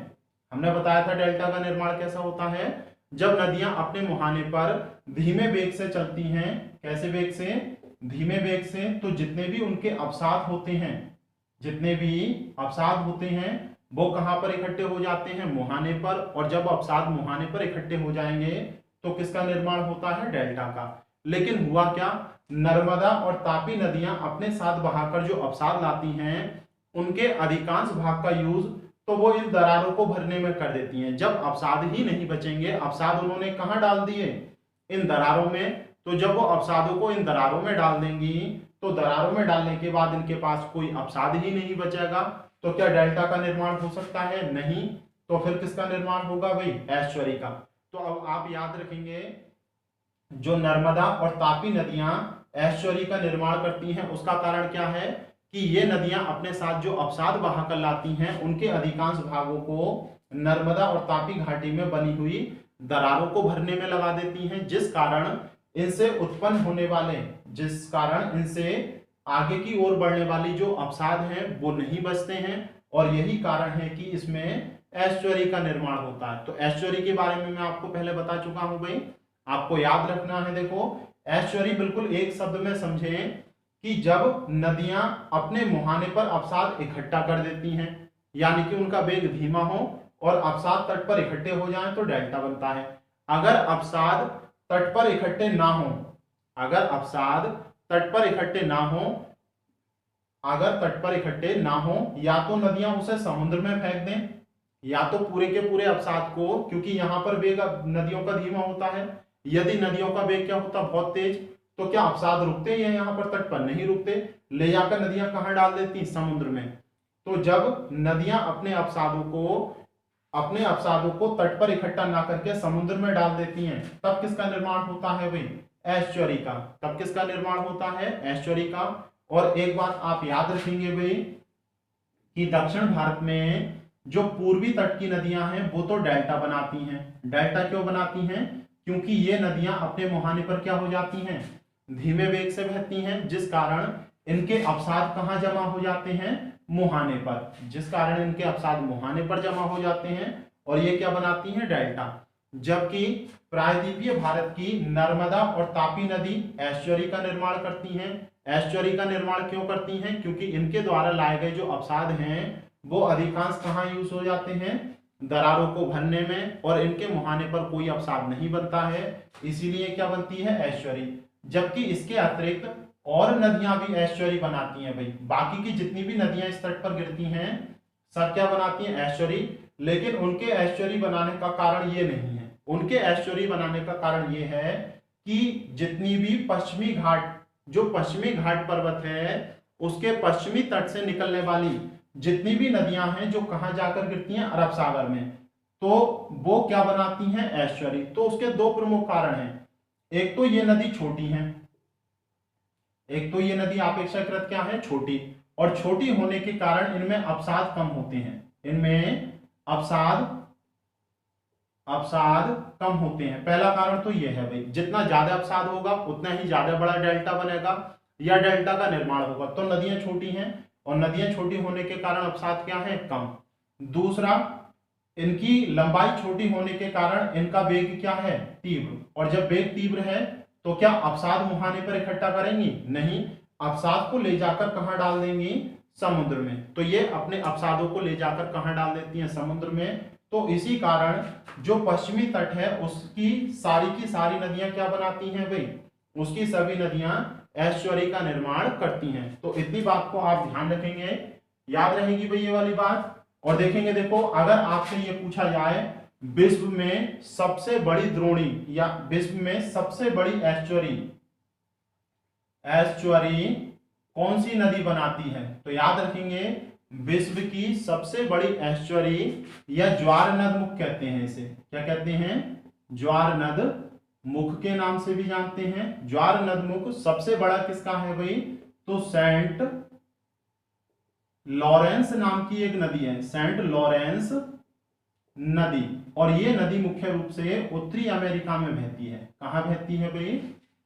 हमने बताया था डेल्टा का निर्माण कैसा होता है, जब नदियां अपने मुहाने पर धीमे वेग से चलती हैं। कैसे वेग से? धीमे वेग से। तो जितने भी उनके अवसाद होते हैं, जितने भी अवसाद होते हैं वो कहां पर इकट्ठे हो जाते हैं? मुहाने पर। और जब अवसाद मुहाने पर इकट्ठे हो जाएंगे तो किसका निर्माण होता है? डेल्टा का। लेकिन हुआ क्या, नर्मदा और तापी नदियां अपने साथ बहाकर जो अवसाद लाती हैं उनके अधिकांश भाग का यूज तो वो इन दरारों को भरने में कर देती हैं। जब अवसाद ही नहीं बचेंगे, अवसाद उन्होंने कहां डाल दिए? इन दरारों में। तो जब वो अवसादों को इन दरारों में डाल देंगी तो दरारों में डालने के बाद इनके पास कोई अवसाद ही नहीं बचेगा, तो क्या डेल्टा का निर्माण हो सकता है? नहीं। तो फिर किसका निर्माण होगा भाई? एस्चुअरी का। तो अब आप याद रखेंगे, जो नर्मदा और तापी नदियां एस्चुअरी का निर्माण करती हैं उसका कारण क्या है कि ये नदियां अपने साथ जो अवसाद बहाकर लाती हैं उनके अधिकांश भागों को नर्मदा और तापी घाटी में बनी हुई दरारों को भरने में लगा देती हैं, जिस कारण इनसे उत्पन्न होने वाले, जिस कारण इनसे आगे की ओर बढ़ने वाली जो अवसाद हैं वो नहीं बचते हैं। और यही कारण है कि इसमें एस्चुअरी का निर्माण होता है। तो एस्चुअरी के बारे में मैं आपको पहले बता चुका हूं भाई, आपको याद रखना है। देखो एस्चुअरी बिल्कुल एक शब्द में समझें कि जब नदियां अपने मुहाने पर अवसाद इकट्ठा कर देती हैं, यानी कि उनका वेग धीमा हो और अवसाद तट पर इकट्ठे हो जाएं तो डेल्टा बनता है। अगर अवसाद तट पर इकट्ठे ना हो, अगर अवसाद तट पर इकट्ठे ना हो, अगर तट पर इकट्ठे ना हो, या तो नदियां उसे समुद्र में फेंक दें, या तो पूरे के पूरे अवसाद को, क्योंकि यहां पर वेग नदियों का धीमा होता है, यदि नदियों का वेग क्या होता? बहुत तेज, तो क्या अवसाद रुकते हैं यहाँ पर तट पर? नहीं रुकते। ले जाकर नदियां कहां डाल देती? समुद्र में। तो जब नदियां अपने अवसादों को तट पर इकट्ठा ना करके समुद्र में डाल देती हैं, तब किसका निर्माण होता है भाई? एस्चुअरी का। तब किसका निर्माण होता है? एस्चुअरी का। और एक बात आप याद रखेंगे भाई कि दक्षिण भारत में जो पूर्वी तट की नदियां हैं वो तो डेल्टा बनाती हैं। डेल्टा क्यों बनाती हैं? क्योंकि ये नदियां अपने मुहाने पर क्या हो जाती हैं? धीमे वेग से बहती हैं, जिस कारण इनके अवसाद कहां जमा हो जाते हैं? मुहाने पर। जिस कारण इनके अवसाद मुहाने पर जमा हो जाते हैं और ये क्या बनाती हैं? डेल्टा। जबकि प्रायद्वीपीय भारत की नर्मदा और तापी नदी एस्चुअरी का निर्माण करती हैं। एस्चुअरी का निर्माण क्यों करती हैं? क्योंकि इनके द्वारा लाए गए जो अवसाद हैं वो अधिकांश कहां यूज हो जाते हैं? दरारों को भरने में, और इनके मुहाने पर कोई अवसाद नहीं बनता है, इसीलिए क्या बनती है? एस्चुअरी। जबकि इसके अतिरिक्त और नदियां भी एस्चुअरी बनाती हैं भाई। बाकी की जितनी भी नदियां इस तट पर गिरती हैं सब क्या बनाती हैं? एस्चुअरी। लेकिन उनके एस्चुअरी बनाने का कारण ये नहीं है, उनके एस्चुअरी बनाने का कारण ये है कि जितनी भी पश्चिमी घाट, जो पश्चिमी घाट पर्वत है उसके पश्चिमी तट से निकलने वाली जितनी भी नदियां हैं जो कहां जाकर गिरती हैं? अरब सागर में, तो वो क्या बनाती हैं? एस्चुअरी। तो उसके दो प्रमुख कारण हैं, एक तो ये नदी छोटी है, एक तो ये नदी अपेक्षाकृत क्या है? छोटी, और छोटी होने के कारण इनमें अवसाद कम होते हैं, इनमें अवसाद कम होते हैं। पहला कारण तो ये है भाई, जितना ज्यादा अवसाद होगा उतना ही ज्यादा बड़ा डेल्टा बनेगा या डेल्टा का निर्माण होगा। तो नदियां छोटी हैं और नदियां छोटी होने के कारण अवसाद क्या है? कम। दूसरा, इनकी लंबाई छोटी होने के कारण इनका वेग क्या है? तीव्र। और जब वेग तीव्र है तो क्या अवसाद मुहाने पर इकट्ठा करेंगी? नहीं, अवसाद को ले जाकर कहां डाल देंगी? समुद्र में। तो ये अपने अवसादों को ले जाकर कहां डाल देती हैं? समुद्र में। तो इसी कारण जो पश्चिमी तट है उसकी सारी की सारी नदियां क्या बनाती हैं भाई? उसकी सभी नदियां एस्चुअरी का निर्माण करती हैं। तो इतनी बात को आप ध्यान रखेंगे, याद रहेगी भाई ये वाली बात। और देखेंगे, देखो अगर आपसे ये पूछा जाए विश्व में सबसे बड़ी द्रोणी या विश्व में सबसे बड़ी एस्चुअरी एस्चुअरी कौन सी नदी बनाती है, तो याद रखेंगे विश्व की सबसे बड़ी एस्चुअरी या ज्वार नद मुख कहते हैं इसे। क्या कहते हैं? ज्वार नद मुख के नाम से भी जानते हैं। ज्वार नद मुख सबसे बड़ा किसका है भाई? तो सेंट लॉरेंस नाम की एक नदी है, सेंट लॉरेंस नदी। और ये नदी मुख्य रूप से उत्तरी अमेरिका में बहती है। कहां बहती है भाई?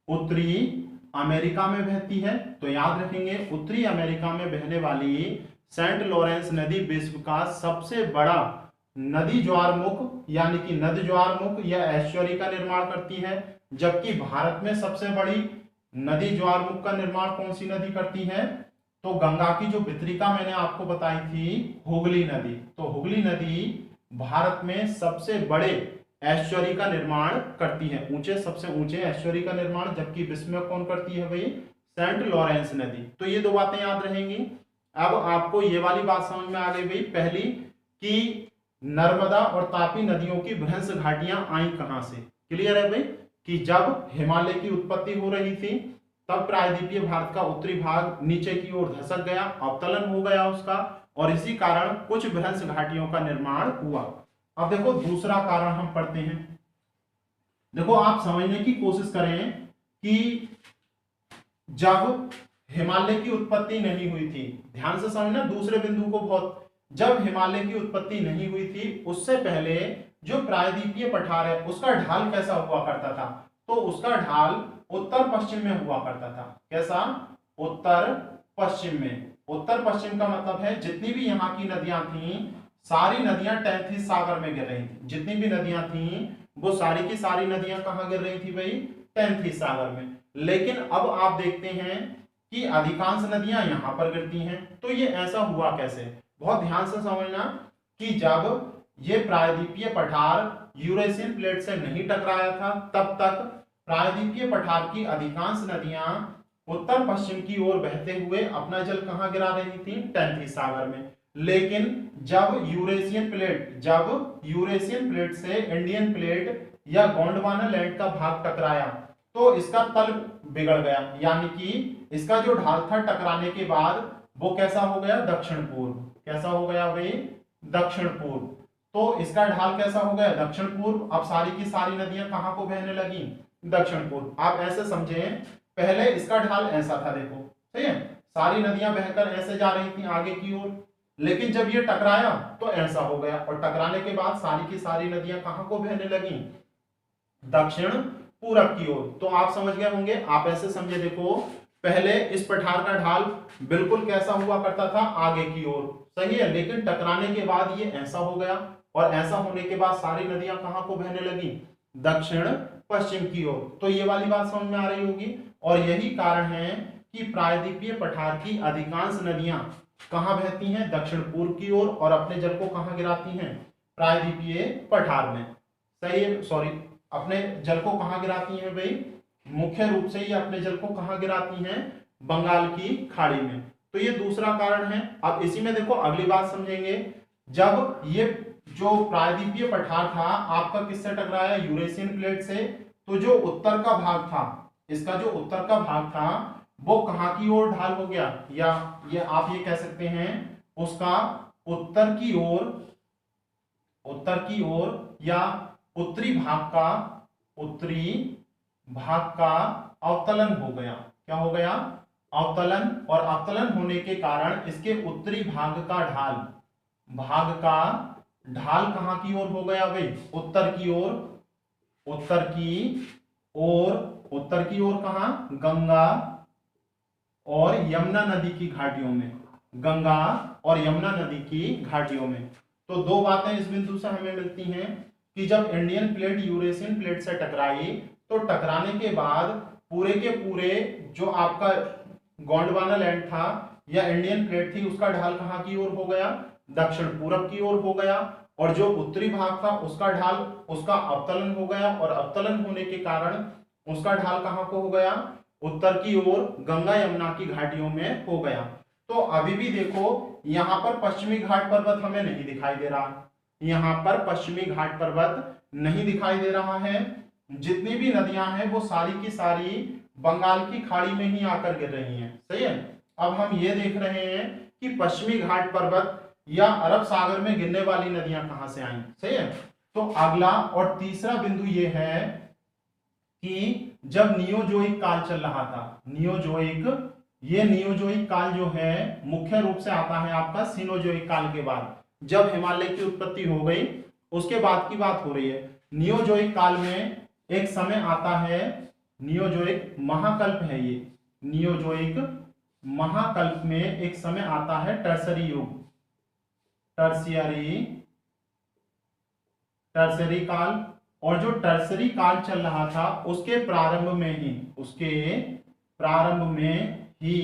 उत्तरी अमेरिका में बहती है। तो याद रखेंगे उत्तरी अमेरिका में बहने वाली सेंट लॉरेंस नदी विश्व का सबसे बड़ा नदी ज्वारमुख यानी कि नद ज्वारमुख या एस्चुअरी का निर्माण करती है। जबकि भारत में सबसे बड़ी नदी ज्वारमुख का निर्माण कौन सी नदी करती है? तो गंगा की जो वितरिका मैंने आपको बताई थी, हुगली नदी। तो हुगली नदी भारत में सबसे बड़े एस्चुअरी का निर्माण करती है, सबसे ऊंचे एस्चुअरी का निर्माण। जबकि विश्व में कौन करती है भाई? सेंट लॉरेंस नदी। तो ये दो बातें याद रहेंगी। अब आपको ये वाली बात समझ में आ गई भाई पहली कि नर्मदा और तापी नदियों की भ्रंश घाटियां आई कहां से। क्लियर है भाई कि जब हिमालय की उत्पत्ति हो रही थी तब प्रायद्वीपीय भारत का उत्तरी भाग नीचे की ओर धसक गया, अवतलन हो गया उसका, और इसी कारण कुछ भ्रंश घाटियों का निर्माण हुआ। अब देखो दूसरा कारण हम पढ़ते हैं। देखो आप समझने की कोशिश करें कि जब हिमालय की उत्पत्ति नहीं हुई थी, ध्यान से समझना दूसरे बिंदु को बहुत, जब हिमालय की उत्पत्ति नहीं हुई थी उससे पहले जो प्रायद्वीपीय पठार है उसका ढाल कैसा हुआ करता था? तो उसका ढाल उत्तर पश्चिम में हुआ करता था। कैसा? उत्तर पश्चिम में। उत्तर पश्चिम का मतलब है जितनी भी यहाँ की नदियां थी सारी नदियां टेंथीस सागर में गिर रही थी। जितनी भी नदियां थी वो सारी की सारी नदियां कहाँ गिर रही थी भाई? टेंथीस सागर में। लेकिन अब आप देखते हैं कि अधिकांश नदियां यहां पर गिरती हैं। तो ये ऐसा हुआ कैसे? बहुत ध्यान से समझना कि जब ये प्रायद्वीपीय पठार यूरेशियन प्लेट से नहीं टकराया था तब तक प्रायद्वीपीय पठार की अधिकांश नदियां उत्तर पश्चिम की ओर बहते हुए अपना जल कहां गिरा रही थी? टेंथीस सागर में। लेकिन जब यूरेशियन प्लेट से इंडियन प्लेट या गोंडवाना लैंड का भाग टकराया तो इसका तल बिगड़ गया, यानी कि इसका जो ढाल था टकराने के बाद वो कैसा हो गया? दक्षिण पूर्व। कैसा हो गया भाई? दक्षिण पूर्व। तो इसका ढाल कैसा हो गया? दक्षिण पूर्व। अब सारी की सारी नदियां कहां को बहने लगी? दक्षिण पूर्व। आप ऐसे समझें, पहले इसका ढाल ऐसा था, देखो सही है, सारी नदियां बहकर ऐसे जा रही थी आगे की ओर, लेकिन जब ये टकराया तो ऐसा हो गया, और टकराने के बाद सारी की सारी नदियां कहां को बहने लगी? दक्षिण पूरब की ओर। तो आप समझ गए होंगे। आप ऐसे समझे, देखो पहले इस पठार का ढाल बिल्कुल कैसा हुआ करता था? आगे की ओर, सही है, लेकिन टकराने के बाद ये ऐसा हो गया, और ऐसा होने के बाद सारी नदियां कहां को बहने लगी? दक्षिण पश्चिम की ओर। तो ये वाली बात समझ में आ रही होगी। और यही कारण है कि प्रायद्वीपीय पठार की अधिकांश नदियां कहां बहती हैं? दक्षिण पूर्व की ओर, और अपने जल को कहां गिराती हैं? प्रायद्वीपीय पठार में। सही है, सॉरी, अपने जल को कहां गिराती हैं भाई? मुख्य रूप से ये अपने जल को कहां गिराती हैं? बंगाल की खाड़ी में। तो ये दूसरा कारण है। अब इसी में देखो अगली बात समझेंगे, जब ये जो प्रायद्वीपीय पठार था आपका किससे टकराया? यूरेशियन प्लेट से। तो जो उत्तर का भाग था, इसका जो उत्तर का भाग था वो कहां की ओर ढाल हो गया? या ये आप ये कह सकते हैं उसका उत्तर की ओर या उत्तरी भाग का अवतलन हो गया। क्या हो गया? अवतलन। और अवतलन होने के कारण इसके उत्तरी भाग का ढाल कहां की ओर हो गया भाई? उत्तर की ओर कहां? गंगा और यमुना नदी की घाटियों में। गंगा और यमुना नदी की घाटियों में। तो दो बातें इस बिंदु से हमें मिलती हैं कि जब इंडियन प्लेट यूरेशियन प्लेट से टकराई तो टकराने के बाद पूरे के पूरे जो आपका गोंडवाना लैंड था या इंडियन प्लेट थी उसका ढाल कहां की ओर हो गया? दक्षिण पूरब की ओर हो गया। और जो उत्तरी भाग था उसका ढाल उसका अवतलन हो गया, और अवतलन होने के कारण उसका ढाल कहाँ को हो गया, उत्तर की ओर गंगा यमुना की घाटियों में हो गया। तो अभी भी देखो यहाँ पर पश्चिमी घाट पर्वत हमें नहीं दिखाई दे रहा, यहाँ पर पश्चिमी घाट पर्वत नहीं दिखाई दे रहा है। जितनी भी नदियां हैं वो सारी की सारी बंगाल की खाड़ी में ही आकर गिर रही हैं। सही है। अब हम ये देख रहे हैं कि पश्चिमी घाट पर्वत या अरब सागर में गिरने वाली नदियां कहां से आई। सही है। तो अगला और तीसरा बिंदु ये है कि जब नियोजोइक काल चल रहा था, नियोजोइक काल जो है मुख्य रूप से आता है आपका सिनोजोइक काल के बाद, जब हिमालय की उत्पत्ति हो गई उसके बाद की बात हो रही है। नियोजोइक काल में एक समय आता है, नियोजोइक महाकल्प है ये, नियोजोइक महाकल्प में एक समय आता है टर्सरी युग, टर्सरी काल। और जो टर्सरी काल चल रहा था उसके प्रारंभ में ही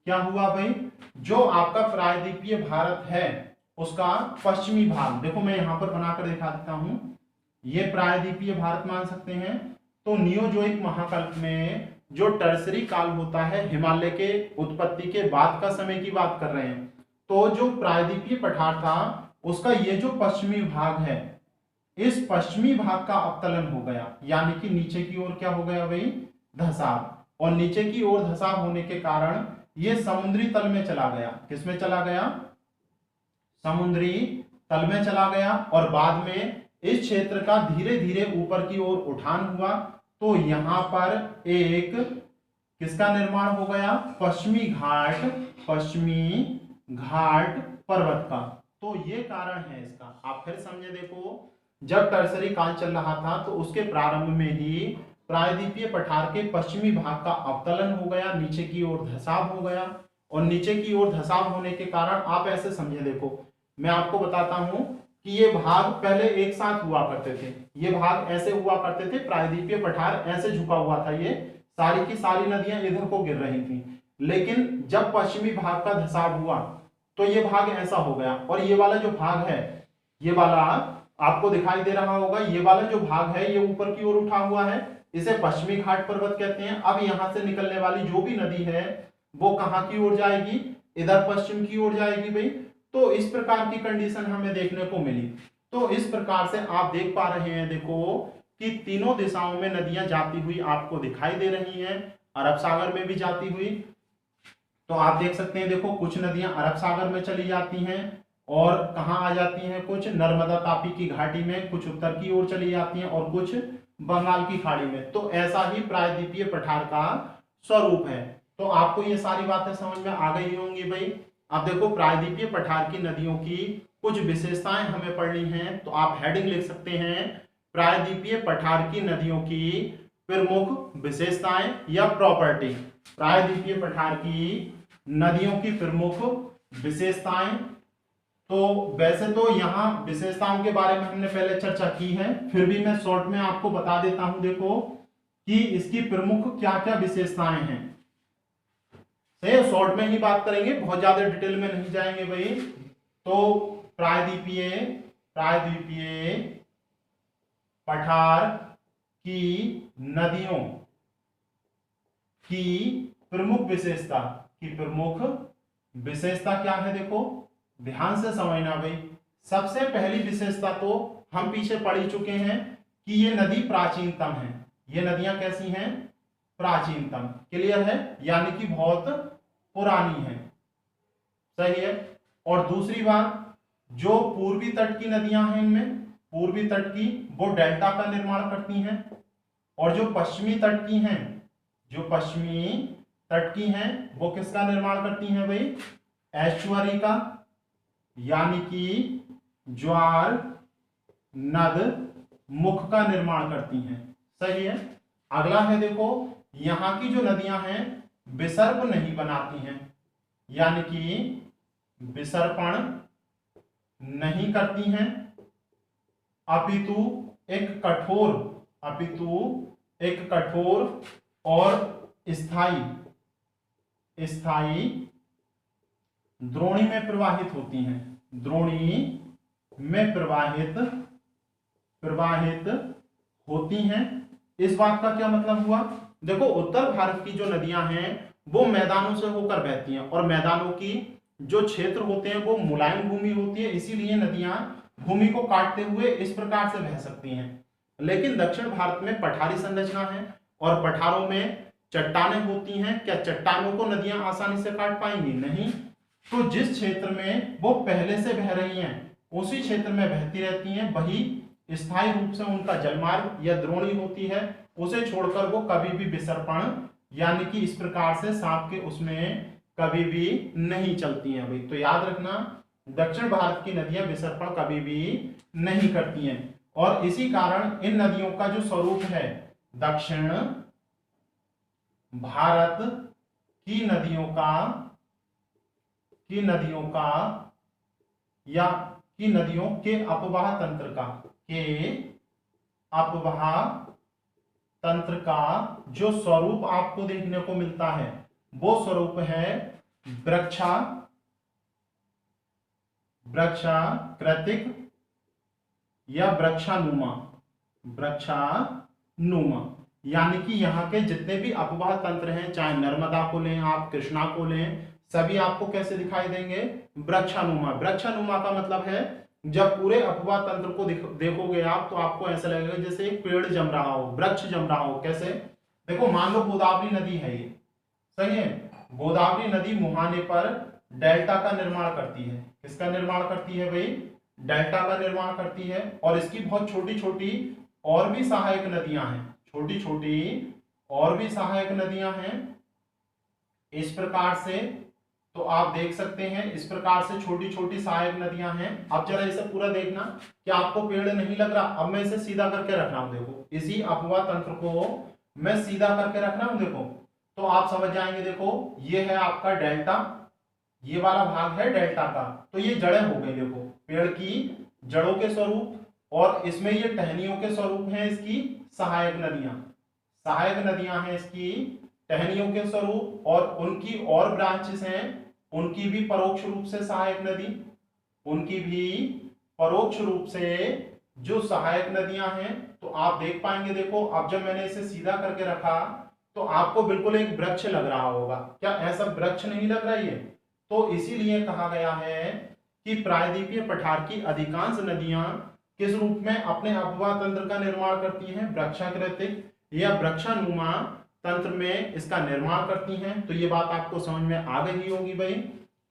क्या हुआ भाई, जो आपका प्रायद्वीपीय भारत है उसका पश्चिमी भाग, देखो मैं यहां पर बनाकर दिखा देता हूं, ये प्रायद्वीपीय भारत मान सकते हैं। तो नियोजोइक महाकल्प में जो टर्सरी काल होता है, हिमालय के उत्पत्ति के बाद का समय की बात कर रहे हैं, तो जो प्रायद्वीपीय पठार था उसका ये जो पश्चिमी भाग है, इस पश्चिमी भाग का अवतलन हो गया, यानी कि नीचे की ओर क्या हो गया भाई, धसाव। और नीचे की ओर धसाव होने के कारण ये समुद्री तल में चला गया। किसमें चला गया, समुद्री तल में चला गया। और बाद में इस क्षेत्र का धीरे धीरे ऊपर की ओर उठान हुआ, तो यहां पर एक किसका निर्माण हो गया, पश्चिमी घाट पर्वत का। तो ये कारण है इसका, आप फिर समझे। देखो जब टर्सरी काल चल रहा था तो उसके प्रारंभ में ही प्रायद्वीपीय पठार के पश्चिमी भाग का अवतलन हो गया, नीचे की ओर धसाव हो गया। और नीचे की ओर धसाव होने के कारण आप ऐसे समझे, देखो मैं आपको बताता हूं कि ये भाग पहले एक साथ हुआ करते थे, ये भाग ऐसे हुआ करते थे, प्रायद्वीपीय पठार ऐसे झुका हुआ था, ये सारी की सारी नदियां इधर को गिर रही थी। लेकिन जब पश्चिमी भाग का धसाव हुआ तो ये भाग ऐसा हो गया, और ये वाला जो भाग है, ये वाला आपको दिखाई दे रहा होगा, ये वाला जो भाग है ये ऊपर की ओर उठा हुआ है, इसे पश्चिमी घाट पर्वत कहते हैं। अब यहां से निकलने वाली जो भी नदी है वो कहां की ओर जाएगी, इधर पश्चिम की ओर जाएगी भाई। तो इस प्रकार की कंडीशन हमें देखने को मिली। तो इस प्रकार से आप देख पा रहे हैं, देखो कि तीनों दिशाओं में नदियां जाती हुई आपको दिखाई दे रही हैं, अरब सागर में भी जाती हुई। तो आप देख सकते हैं, देखो कुछ नदियां अरब सागर में चली जाती हैं और कहां आ जाती हैं, कुछ नर्मदा तापी की घाटी में, कुछ उत्तर की ओर चली जाती हैं और कुछ बंगाल की खाड़ी में। तो ऐसा ही प्रायद्वीपीय पठार का स्वरूप है। तो आपको ये सारी बातें समझ में आ गई होंगी भाई। अब देखो प्रायद्वीपीय पठार की नदियों की कुछ विशेषताएं हमें पढ़नी हैं, तो आप हेडिंग लिख सकते हैं, प्रायद्वीपीय पठार की नदियों की प्रमुख विशेषताएं या प्रॉपर्टी। प्रायद्वीपीय पठार की नदियों की प्रमुख विशेषताएं। तो वैसे तो यहाँ विशेषताओं के बारे में हमने पहले चर्चा की है, फिर भी मैं शॉर्ट में आपको बता देता हूं, देखो कि इसकी प्रमुख क्या क्या विशेषताएं हैं। सही, शॉर्ट में ही बात करेंगे, बहुत ज्यादा डिटेल में नहीं जाएंगे भाई। तो प्रायद्वीपीय पठार की नदियों की प्रमुख विशेषता क्या है, देखो ध्यान से समझना भाई। सबसे पहली विशेषता तो हम पीछे पढ़ ही चुके हैं कि ये नदी प्राचीनतम है। ये नदियां कैसी हैं, प्राचीनतम। क्लियर है, यानी कि बहुत पुरानी है। सही है। और दूसरी बात, जो पूर्वी तट की नदियां हैं, इनमें पूर्वी तट की वो डेल्टा का निर्माण करती हैं, और जो पश्चिमी तट की हैं वो किसका निर्माण करती हैं भाई, एस्चुअरी का, यानी कि ज्वार नद मुख का निर्माण करती हैं। सही है। अगला है, देखो यहां की जो नदियां हैं विसर्प नहीं बनाती हैं, यानी कि विसर्पण नहीं करती हैं, अपितु एक कठोर और स्थायी द्रोणी में प्रवाहित होती हैं, द्रोणी में प्रवाहित होती हैं। इस बात का क्या मतलब हुआ, देखो उत्तर भारत की जो नदियां हैं वो मैदानों से होकर बहती हैं, और मैदानों की जो क्षेत्र होते हैं वो मुलायम भूमि होती है, इसीलिए नदियां भूमि को काटते हुए इस प्रकार से बह सकती हैं। लेकिन दक्षिण भारत में पठारी संरचना है और पठारों में चट्टानें होती हैं, क्या चट्टानों को नदियां आसानी से काट पाएंगी? नहीं। तो जिस क्षेत्र में वो पहले से बह रही हैं उसी क्षेत्र में बहती रहती हैं, वही स्थायी रूप से उनका जलमार्ग या द्रोणी होती है, उसे छोड़कर वो कभी भी विसर्पण यानी कि इस प्रकार से सांप के उसमें कभी भी नहीं चलती हैं भाई। तो याद रखना दक्षिण भारत की नदियां विसर्पण कभी भी नहीं करती हैं, और इसी कारण इन नदियों का जो स्वरूप है दक्षिण भारत की नदियों का या की नदियों के अपवाह तंत्र का जो स्वरूप आपको देखने को मिलता है वो स्वरूप है वृक्षाकृतिक या वृक्षानुमा, यानी कि यहाँ के जितने भी अपवाह तंत्र हैं, चाहे नर्मदा को लें आप, कृष्णा को लें, सभी आपको कैसे दिखाई देंगे? वृक्षानुमा। वृक्षानुमा का मतलब है जब पूरे अपवाह तंत्र को देखोगे आप तो आपको ऐसा लगेगा जैसे एक पेड़ जम रहा हो, वृक्ष जम रहा हो। कैसे? देखो मान लो गोदावरी नदी है, ये सही है, गोदावरी नदी मुहाने पर डेल्टा का निर्माण करती है। किसका निर्माण करती है भाई? डेल्टा का निर्माण करती है, और इसकी बहुत छोटी छोटी और भी सहायक नदियां हैं, छोटी छोटी और भी सहायक नदियां हैं इस प्रकार से। तो आप देख सकते हैं इस प्रकार से छोटी छोटी सहायक नदियां हैं। अब जरा इसे पूरा देखना, क्या आपको पेड़ नहीं लग रहा? अब मैं इसे सीधा करके रख रहा हूं, देखो इसी अपवाह तंत्र को मैं सीधा करके रख रहा हूं, देखो तो आप समझ जाएंगे। देखो ये है आपका डेल्टा, ये वाला भाग है डेल्टा का, तो ये जड़ें हो गई, देखो पेड़ की जड़ों के स्वरूप, और इसमें ये टहनियों के स्वरूप हैं इसकी सहायक नदियां हैं इसकी टहनियों के स्वरूप, और उनकी और ब्रांचेस हैं, उनकी भी परोक्ष रूप से सहायक नदी, उनकी भी परोक्ष रूप से जो सहायक नदियां हैं। तो आप देख पाएंगे, देखो अब जब मैंने इसे सीधा करके रखा तो आपको बिल्कुल एक वृक्ष लग रहा होगा, क्या ऐसा वृक्ष नहीं लग रहा है? तो इसीलिए कहा गया है कि प्रायद्वीपीय पठार की अधिकांश नदियां किस रूप में अपने अपवाह तंत्र का निर्माण करती हैं? वृक्षाकृतिक या वृक्षानुमा तंत्र में इसका निर्माण करती हैं। तो ये बात आपको समझ में आ गई होगी भाई।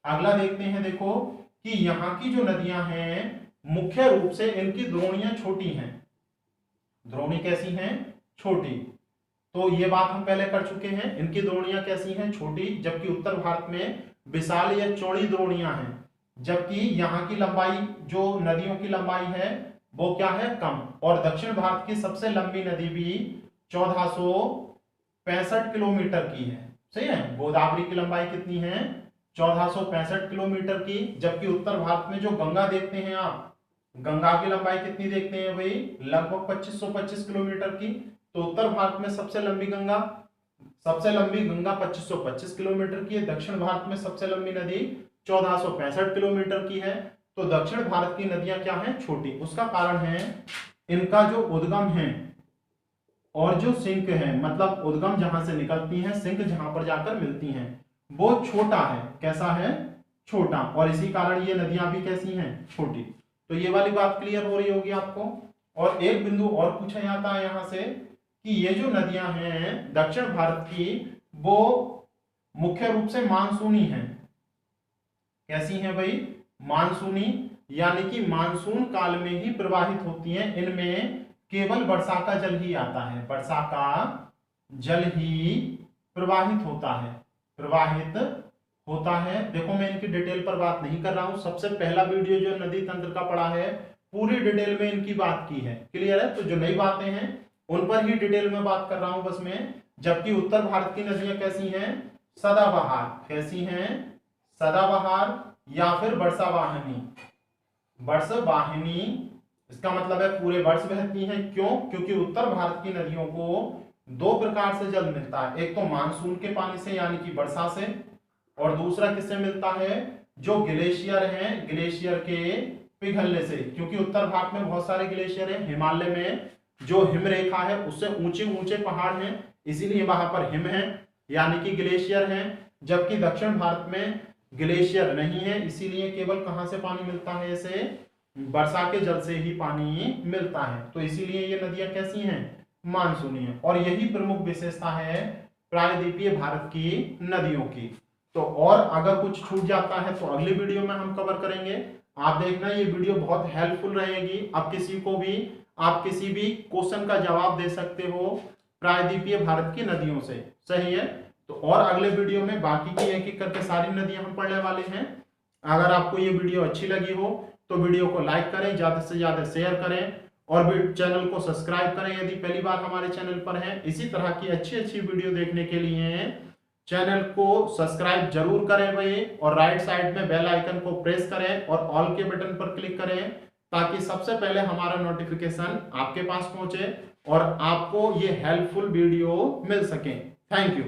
अगला देखते हैं, देखो कि यहाँ की जो नदियां हैं मुख्य रूप से इनकी द्रोणियां छोटी हैं। द्रोणी कैसी हैं? छोटी। तो ये बात हम पहले कर चुके हैं, इनकी द्रोणियां कैसी हैं? छोटी, जबकि उत्तर भारत में विशाल या चौड़ी द्रोणियां हैं, जबकि यहाँ की लंबाई जो नदियों की लंबाई है वो क्या है? कम। और दक्षिण भारत की सबसे लंबी नदी भी 1465 किलोमीटर की है, सही है। गोदावरी की लंबाई कितनी है? 1465 किलोमीटर की, जबकि उत्तर भारत में जो गंगा देखते हैं आप, गंगा की लंबाई कितनी देखते हैं भाई? लगभग 2525 किलोमीटर की। तो उत्तर भारत में सबसे लंबी गंगा 2525 किलोमीटर की है, दक्षिण भारत में सबसे लंबी नदी 1465 किलोमीटर की है। तो दक्षिण भारत की नदियां क्या हैं? छोटी। उसका कारण है इनका जो उद्गम है और जो सिंक है, मतलब उद्गम जहां से निकलती हैं, सिंक जहां पर जाकर मिलती हैं, वो छोटा है। कैसा है? छोटा। और इसी कारण ये नदियां भी कैसी हैं? छोटी। तो ये वाली बात क्लियर हो रही होगी आपको। और एक बिंदु और पूछा जाता है यहां से कि ये जो नदियां हैं दक्षिण भारत की, वो मुख्य रूप से मानसूनी हैं। कैसी हैं भाई? मानसूनी, यानी कि मानसून काल में ही प्रवाहित होती हैं। इनमें केवल वर्षा का जल ही आता है, वर्षा का जल ही प्रवाहित होता है। देखो मैं इनकी डिटेल पर बात नहीं कर रहा हूं, सबसे पहला वीडियो जो नदी तंत्र का पढ़ा है पूरी डिटेल में इनकी बात की है, क्लियर है। तो जो नई बातें हैं उन पर ही डिटेल में बात कर रहा हूं बस मैं। जबकि उत्तर भारत की नदियां कैसी हैं? सदाबहार। कैसी हैं? सदाबहार या फिर वर्षावाहिनी। वर्षवाहिनी इसका मतलब है पूरे वर्ष बहती हैं। क्यों? क्योंकि उत्तर भारत की नदियों को दो प्रकार से जल मिलता है, एक तो मानसून के पानी से यानी कि वर्षा से, और दूसरा किससे मिलता है? जो ग्लेशियर हैं, ग्लेशियर के पिघलने से। क्योंकि उत्तर भारत में बहुत सारे ग्लेशियर हैं, हिमालय में जो हिम रेखा है उससे ऊंचे ऊंचे पहाड़ हैं, इसीलिए वहां पर हिम है यानी कि ग्लेशियर है। जबकि दक्षिण भारत में ग्लेशियर नहीं है, इसीलिए केवल कहां से पानी मिलता है, इसे वर्षा के जल से ही पानी मिलता है। तो इसीलिए ये नदियां कैसी हैं, मानसूनी है। और यही प्रमुख विशेषता है प्रायद्वीपीय भारत की नदियों की। तो और अगर कुछ छूट जाता है तो अगली वीडियो में हम कवर करेंगे। आप देखना ये वीडियो बहुत हेल्पफुल रहेगी। अब किसी को भी आप किसी भी क्वेश्चन का जवाब दे सकते हो प्रायद्वीपीय भारत की नदियों से, सही है। तो और अगले वीडियो में बाकी की एक एक करके सारी नदियां हम पढ़ने वाले हैं। अगर आपको ये वीडियो अच्छी लगी हो तो वीडियो को लाइक करें, ज्यादा से ज्यादा शेयर करें और चैनल को सब्सक्राइब करें यदि पहली बार हमारे चैनल पर हैं। इसी तरह की अच्छी अच्छी वीडियो देखने के लिए चैनल को सब्सक्राइब जरूर करें भाई, और राइट साइड में बेल आइकन को प्रेस करें और ऑल के बटन पर क्लिक करें ताकि सबसे पहले हमारा नोटिफिकेशन आपके पास पहुंचे और आपको ये हेल्पफुल वीडियो मिल सके। Thank you.